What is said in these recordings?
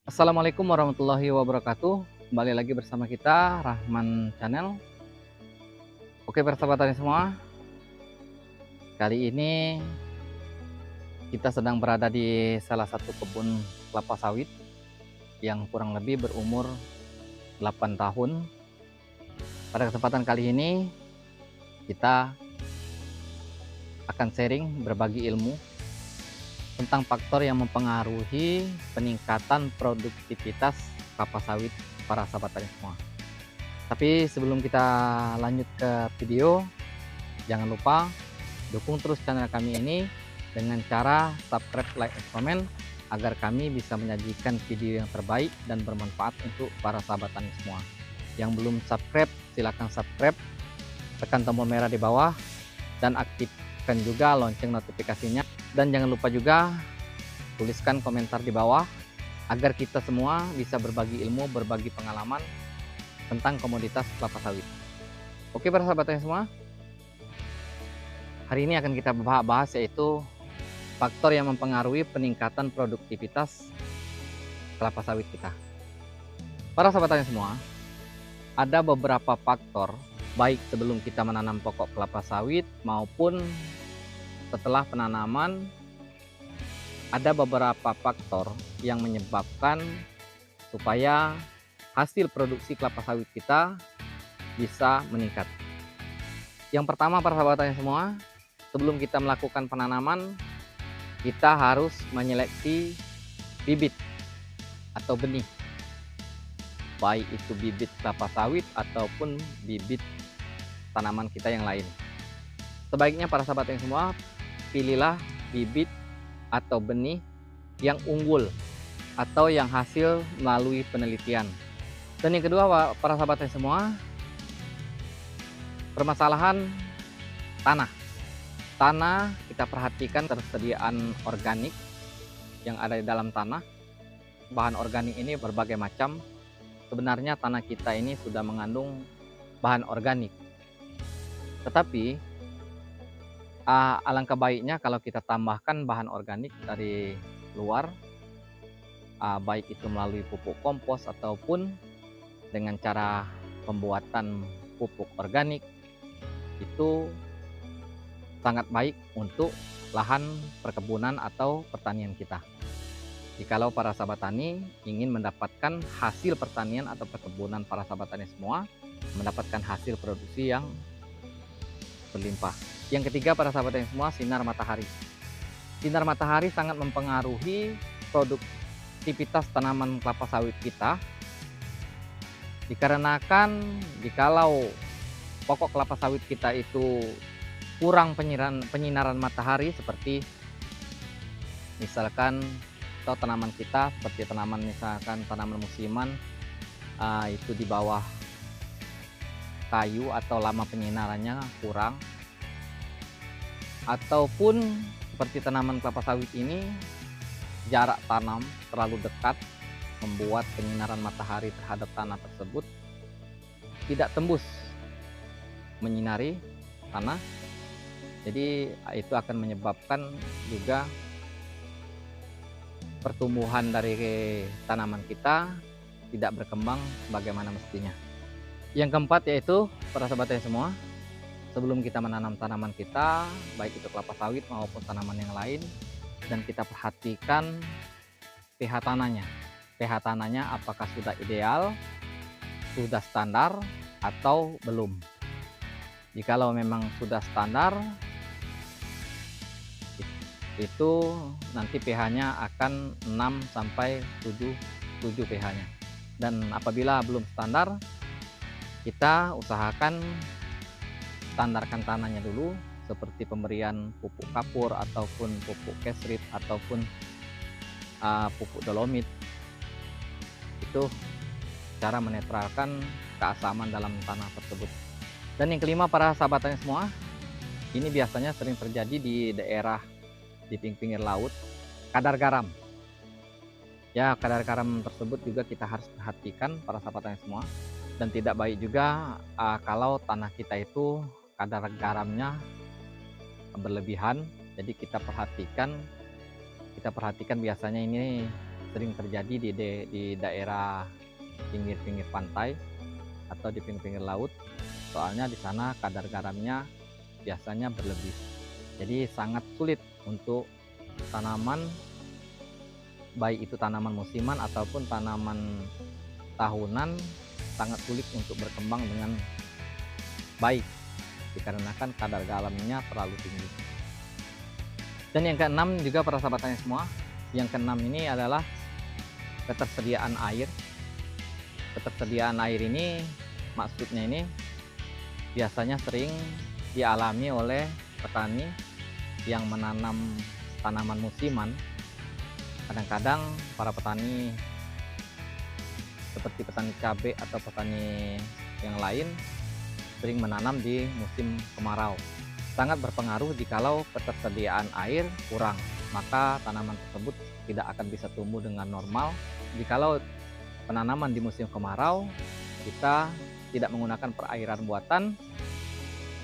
Assalamualaikum warahmatullahi wabarakatuh. Kembali lagi bersama kita Rahman Channel. Oke, persahabat semua, kali ini kita sedang berada di salah satu kebun kelapa sawit yang kurang lebih berumur 8 tahun. Pada kesempatan kali ini kita akan sharing berbagi ilmu tentang faktor yang mempengaruhi peningkatan produktivitas kelapa sawit para sahabat tani semua. Tapi sebelum kita lanjut ke video, jangan lupa dukung terus channel kami ini dengan cara subscribe, like, dan komen agar kami bisa menyajikan video yang terbaik dan bermanfaat untuk para sahabat tani semua. Yang belum subscribe, silakan subscribe, tekan tombol merah di bawah dan aktifkan juga lonceng notifikasinya. Dan jangan lupa juga tuliskan komentar di bawah agar kita semua bisa berbagi ilmu, berbagi pengalaman tentang komoditas kelapa sawit. Oke, para sahabat tani semua, hari ini akan kita bahas yaitu faktor yang mempengaruhi peningkatan produktivitas kelapa sawit kita. Para sahabat tani semua, ada beberapa faktor baik sebelum kita menanam pokok kelapa sawit maupun setelah penanaman. Ada beberapa faktor yang menyebabkan supaya hasil produksi kelapa sawit kita bisa meningkat. Yang pertama, para sahabat tani semua, sebelum kita melakukan penanaman, kita harus menyeleksi bibit atau benih, baik itu bibit kelapa sawit ataupun bibit tanaman kita yang lain. Sebaiknya para sahabat tani semua, pilihlah bibit atau benih yang unggul atau yang hasil melalui penelitian. Dan yang kedua, para sahabat tani semua, permasalahan tanah. Tanah kita perhatikan tersediaan organik yang ada di dalam tanah. Bahan organik ini berbagai macam. Sebenarnya tanah kita ini sudah mengandung bahan organik. Tetapi alangkah baiknya kalau kita tambahkan bahan organik dari luar, baik itu melalui pupuk kompos ataupun dengan cara pembuatan pupuk organik, itu sangat baik untuk lahan perkebunan atau pertanian kita. Jikalau para sahabat tani ingin mendapatkan hasil pertanian atau perkebunan para sahabat tani semua, mendapatkan hasil produksi yang berlimpah. Yang ketiga, para sahabat tani semua, sinar matahari. Sinar matahari sangat mempengaruhi produktivitas tanaman kelapa sawit kita, dikarenakan jikalau pokok kelapa sawit kita itu kurang penyinaran matahari, seperti misalkan atau tanaman kita seperti tanaman misalkan tanaman musiman, itu di bawah kayu atau lama penyinarannya kurang, ataupun seperti tanaman kelapa sawit ini jarak tanam terlalu dekat, membuat penyinaran matahari terhadap tanah tersebut tidak tembus menyinari tanah. Jadi itu akan menyebabkan juga pertumbuhan dari tanaman kita tidak berkembang sebagaimana mestinya. Yang keempat yaitu, para sahabat tani semua, sebelum kita menanam tanaman kita, baik itu kelapa sawit maupun tanaman yang lain, dan kita perhatikan pH tanahnya. pH tanahnya apakah sudah ideal, sudah standar, atau belum. Jikalau memang sudah standar, itu nanti pH-nya akan 6 sampai 7 pH-nya. Dan apabila belum standar, kita usahakan standarkan tanahnya dulu, seperti pemberian pupuk kapur ataupun pupuk kesrit ataupun pupuk dolomit. Itu cara menetralkan keasaman dalam tanah tersebut. Dan yang kelima, para sahabat tani semua, ini biasanya sering terjadi di daerah di pinggir laut, kadar garam. Ya, kadar garam tersebut juga kita harus perhatikan, para sahabat tani semua. Dan tidak baik juga kalau tanah kita itu kadar garamnya berlebihan. Jadi kita perhatikan biasanya ini sering terjadi di daerah pinggir-pinggir pantai atau di pinggir-pinggir laut. Soalnya di sana kadar garamnya biasanya berlebih. Jadi sangat sulit untuk tanaman, baik itu tanaman musiman ataupun tanaman tahunan, sangat sulit untuk berkembang dengan baik dikarenakan kadar garamnya terlalu tinggi. Dan yang keenam juga para sahabat tani semua, yang keenam ini adalah ketersediaan air. Ketersediaan air ini maksudnya ini biasanya sering dialami oleh petani yang menanam tanaman musiman. Kadang-kadang para petani seperti petani cabai atau petani yang lain sering menanam di musim kemarau. Sangat berpengaruh jikalau ketersediaan air kurang, maka tanaman tersebut tidak akan bisa tumbuh dengan normal. Jikalau penanaman di musim kemarau kita tidak menggunakan perairan buatan,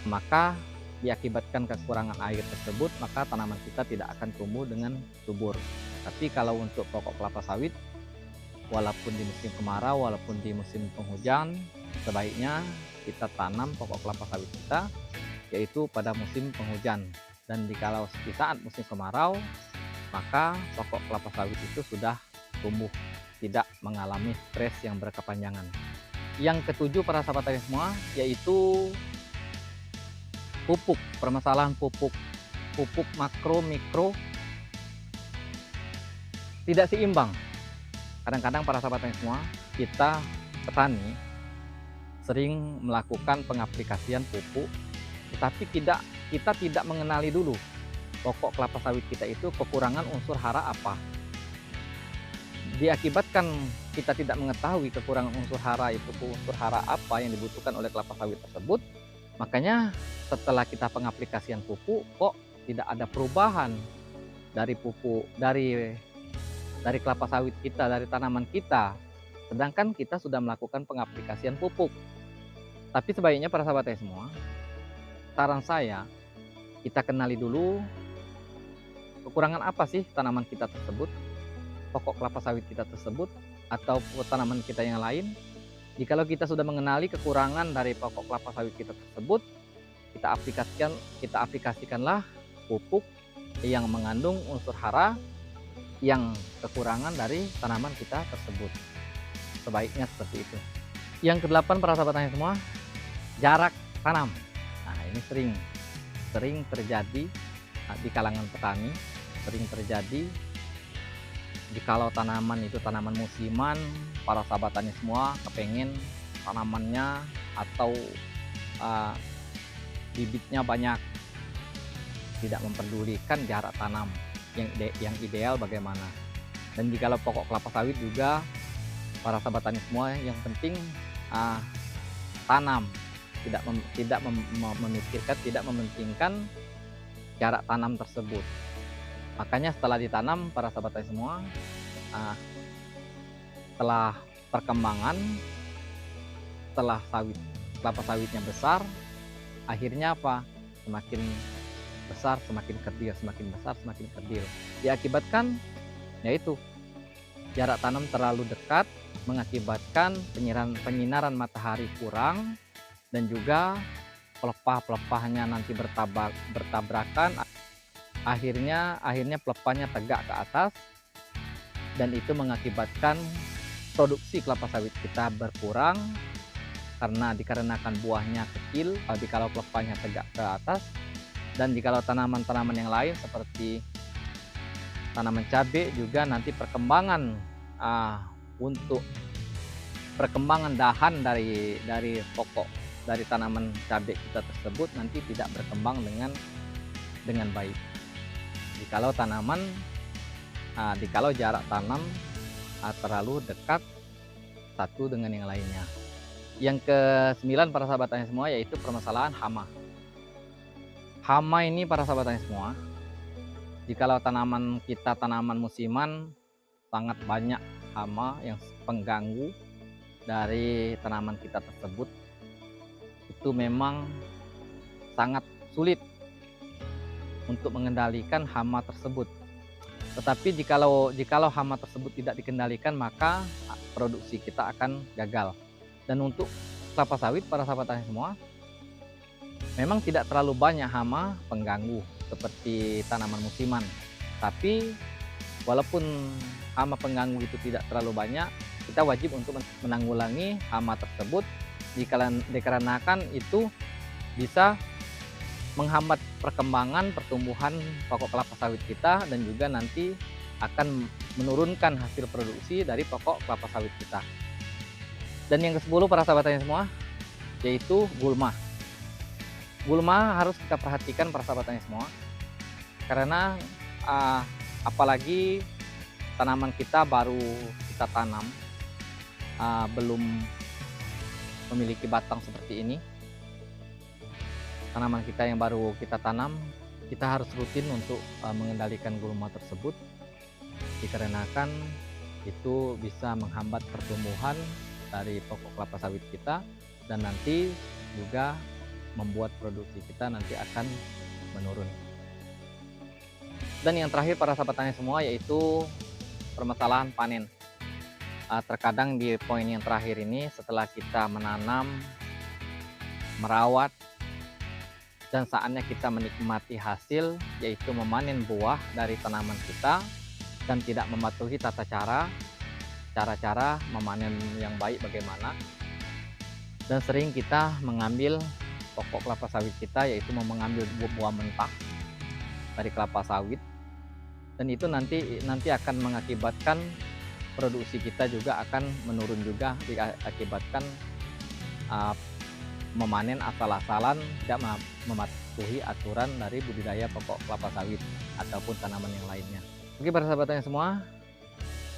maka diakibatkan kekurangan air tersebut, maka tanaman kita tidak akan tumbuh dengan subur. Tapi kalau untuk pokok kelapa sawit, walaupun di musim kemarau, walaupun di musim penghujan, sebaiknya kita tanam pokok kelapa sawit kita yaitu pada musim penghujan. Dan jikalau di saat musim kemarau, maka pokok kelapa sawit itu sudah tumbuh, tidak mengalami stres yang berkepanjangan. Yang ketujuh para sahabat tani semua, yaitu pupuk. Permasalahan pupuk makro mikro tidak seimbang. Kadang-kadang para sahabat tani semua, kita petani sering melakukan pengaplikasian pupuk, tetapi kita tidak mengenali dulu pokok kelapa sawit kita itu kekurangan unsur hara apa. Diakibatkan kita tidak mengetahui kekurangan unsur hara itu, unsur hara apa yang dibutuhkan oleh kelapa sawit tersebut, makanya setelah kita pengaplikasian pupuk kok tidak ada perubahan dari pupuk, dari kelapa sawit kita, dari tanaman kita, sedangkan kita sudah melakukan pengaplikasian pupuk. Tapi sebaiknya para sahabat tani semua, saran saya, kita kenali dulu kekurangan apa sih tanaman kita tersebut, pokok kelapa sawit kita tersebut, atau tanaman kita yang lain. Jikalau kita sudah mengenali kekurangan dari pokok kelapa sawit kita tersebut, kita aplikasikanlah pupuk yang mengandung unsur hara yang kekurangan dari tanaman kita tersebut. Sebaiknya seperti itu. Yang kedelapan para sahabat tani semua, jarak tanam. Nah, ini sering terjadi di kalangan petani, sering terjadi jikalau tanaman itu tanaman musiman, para sahabat tani semua kepengen tanamannya atau bibitnya banyak, tidak memperdulikan jarak tanam yang ideal bagaimana. Dan jikalau pokok kelapa sawit juga, para sahabat tani semua, yang penting tanam, tidak memikirkan, tidak mementingkan jarak tanam tersebut. Makanya setelah ditanam para sahabat tani semua, setelah perkembangan, setelah kelapa sawitnya besar, akhirnya apa? Semakin besar semakin kerdil, semakin besar semakin kerdil. Diakibatkan yaitu jarak tanam terlalu dekat, mengakibatkan penyinaran matahari kurang, dan juga pelepah-pelepahnya nanti bertabrakan, akhirnya pelepahnya tegak ke atas, dan itu mengakibatkan produksi kelapa sawit kita berkurang karena dikarenakan buahnya kecil jikalau pelepahnya tegak ke atas. Dan jikalau tanaman-tanaman yang lain seperti tanaman cabai juga nanti perkembangan untuk perkembangan dahan dari pokok dari tanaman cabai kita tersebut nanti tidak berkembang dengan baik. Jikalau jarak tanam terlalu dekat satu dengan yang lainnya. Yang ke-9 para sahabat tani semua, yaitu permasalahan hama. Hama ini para sahabat tani semua, jikalau tanaman kita tanaman musiman, sangat banyak hama yang pengganggu dari tanaman kita tersebut. Itu memang sangat sulit untuk mengendalikan hama tersebut. Tetapi jikalau hama tersebut tidak dikendalikan, maka produksi kita akan gagal. Dan untuk kelapa sawit, para sahabat tani semua, memang tidak terlalu banyak hama pengganggu seperti tanaman musiman. Tapi walaupun hama pengganggu itu tidak terlalu banyak, kita wajib untuk menanggulangi hama tersebut dikarenakan itu bisa menghambat perkembangan pertumbuhan pokok kelapa sawit kita dan juga nanti akan menurunkan hasil produksi dari pokok kelapa sawit kita. Dan yang ke-10 para sahabat tani semua, yaitu gulma. Gulma harus kita perhatikan para sahabat tani semua, karena apalagi tanaman kita baru kita tanam, belum memiliki batang seperti ini. Tanaman kita yang baru kita tanam, kita harus rutin untuk mengendalikan gulma tersebut, dikarenakan itu bisa menghambat pertumbuhan dari pokok kelapa sawit kita dan nanti juga membuat produksi kita nanti akan menurun. Dan yang terakhir para sahabat tani semua, yaitu permasalahan panen. Terkadang di poin yang terakhir ini, setelah kita menanam, merawat, dan saatnya kita menikmati hasil, yaitu memanen buah dari tanaman kita dan tidak mematuhi tata cara memanen yang baik bagaimana. Dan sering kita mengambil pokok kelapa sawit kita, yaitu mengambil buah mentah dari kelapa sawit, dan itu nanti akan mengakibatkan produksi kita juga akan menurun juga, diakibatkan memanen asal-asalan, tidak mematuhi aturan dari budidaya pokok kelapa sawit ataupun tanaman yang lainnya. Oke para sahabat tani semua,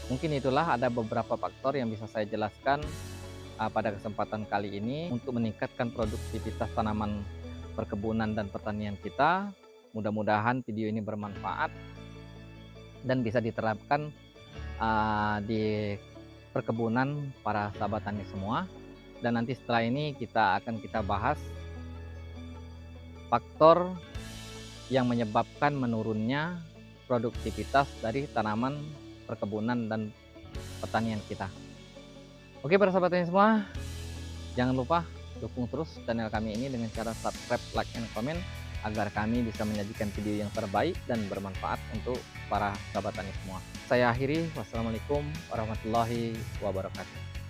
mungkin itulah ada beberapa faktor yang bisa saya jelaskan pada kesempatan kali ini untuk meningkatkan produktivitas tanaman perkebunan dan pertanian kita. Mudah-mudahan video ini bermanfaat dan bisa diterapkan di perkebunan para sahabat tani semua. Dan nanti setelah ini kita bahas faktor yang menyebabkan menurunnya produktivitas dari tanaman perkebunan dan pertanian kita. Oke para sahabat tani semua, jangan lupa dukung terus channel kami ini dengan cara subscribe, like, and comment agar kami bisa menyajikan video yang terbaik dan bermanfaat untuk para sahabat tani semua. Saya akhiri, wassalamualaikum warahmatullahi wabarakatuh.